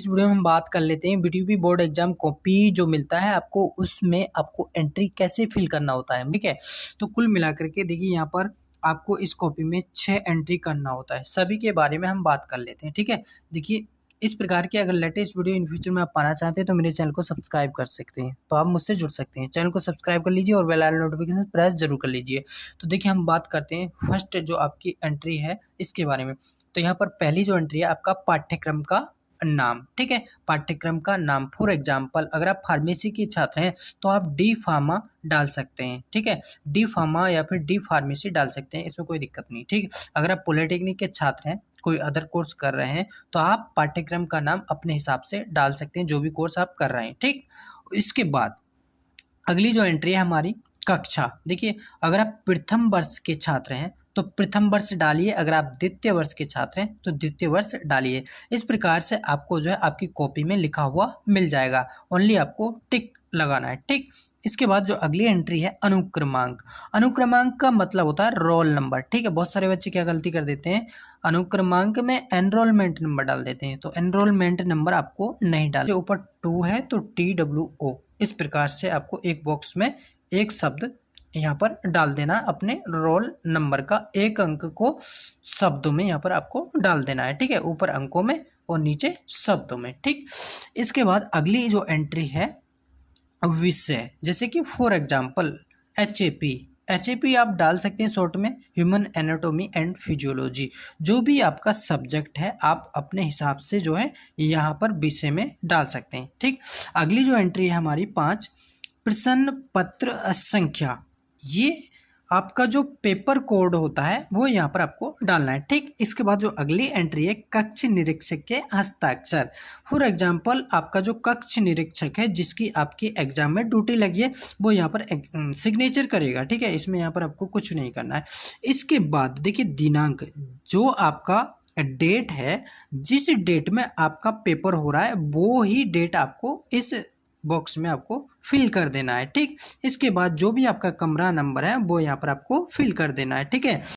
इस वीडियो में हम बात कर लेते हैं बीटीपी बोर्ड एग्जाम कॉपी जो मिलता है आपको, उसमें आपको एंट्री कैसे फिल करना होता है। ठीक है, तो कुल मिलाकर के देखिए यहाँ पर आपको इस कॉपी में 6 एंट्री करना होता है। सभी के बारे में हम बात कर लेते हैं। ठीक है, देखिए इस प्रकार के अगर लेटेस्ट वीडियो इन फ्यूचर में आप पाना चाहते हैं तो मेरे चैनल को सब्सक्राइब कर सकते हैं, तो आप मुझसे जुड़ सकते हैं। चैनल को सब्सक्राइब कर लीजिए और बेल आइकन नोटिफिकेशन प्रेस जरूर कर लीजिए। तो देखिए हम बात करते हैं फर्स्ट जो आपकी एंट्री है इसके बारे में। तो यहाँ पर पहली जो एंट्री है आपका पाठ्यक्रम का नाम। ठीक है, पाठ्यक्रम का नाम। फॉर एग्जाम्पल अगर आप फार्मेसी के छात्र हैं तो आप डी फार्मा डाल सकते हैं। ठीक है, डी फार्मा या फिर डी फार्मेसी डाल सकते हैं, इसमें कोई दिक्कत नहीं। ठीक, अगर आप पॉलिटेक्निक के छात्र हैं, कोई अदर कोर्स कर रहे हैं, तो आप पाठ्यक्रम का नाम अपने हिसाब से डाल सकते हैं, जो भी कोर्स आप कर रहे हैं। ठीक, इसके बाद अगली जो एंट्री है हमारी कक्षा। देखिए अगर आप प्रथम वर्ष के छात्र हैं तो प्रथम वर्ष डालिए, अगर आप द्वितीय वर्ष के छात्र हैं तो द्वितीय वर्ष डालिए। इस प्रकार से आपको जो है आपकी कॉपी में लिखा हुआ मिल जाएगा, ओनली आपको टिक लगाना है। ठीक, इसके बाद जो अगली एंट्री है अनुक्रमांक। अनुक्रमांक का मतलब होता है रोल नंबर। ठीक है, बहुत सारे बच्चे क्या गलती कर देते हैं, अनुक्रमांक में एनरोलमेंट नंबर डाल देते हैं, तो एनरोलमेंट नंबर आपको नहीं डालना। ऊपर 2 है तो TWO, इस प्रकार से आपको एक बॉक्स में एक शब्द यहाँ पर डाल देना, अपने रोल नंबर का एक अंक को शब्दों में यहाँ पर आपको डाल देना है। ठीक है, ऊपर अंकों में और नीचे शब्दों में। ठीक, इसके बाद अगली जो एंट्री है विषय, जैसे कि फॉर एग्जाम्पल HAP आप डाल सकते हैं शॉर्ट में, ह्यूमन एनाटॉमी एंड फिजियोलॉजी। जो भी आपका सब्जेक्ट है आप अपने हिसाब से जो है यहाँ पर विषय में डाल सकते हैं। ठीक, अगली जो एंट्री है हमारी 5 प्रश्न पत्र संख्या। ये आपका जो पेपर कोड होता है वो यहाँ पर आपको डालना है। ठीक, इसके बाद जो अगली एंट्री है कक्ष निरीक्षक के हस्ताक्षर। फॉर एग्जाम्पल आपका जो कक्ष निरीक्षक है जिसकी आपकी एग्जाम में ड्यूटी लगी है वो यहाँ पर सिग्नेचर करेगा। ठीक है, इसमें यहाँ पर आपको कुछ नहीं करना है। इसके बाद देखिए दिनांक, जो आपका डेट है, जिस डेट में आपका पेपर हो रहा है वो ही डेट आपको इस बॉक्स में आपको फिल कर देना है। ठीक, इसके बाद जो भी आपका कमरा नंबर है वो यहाँ पर आपको फिल कर देना है। ठीक है।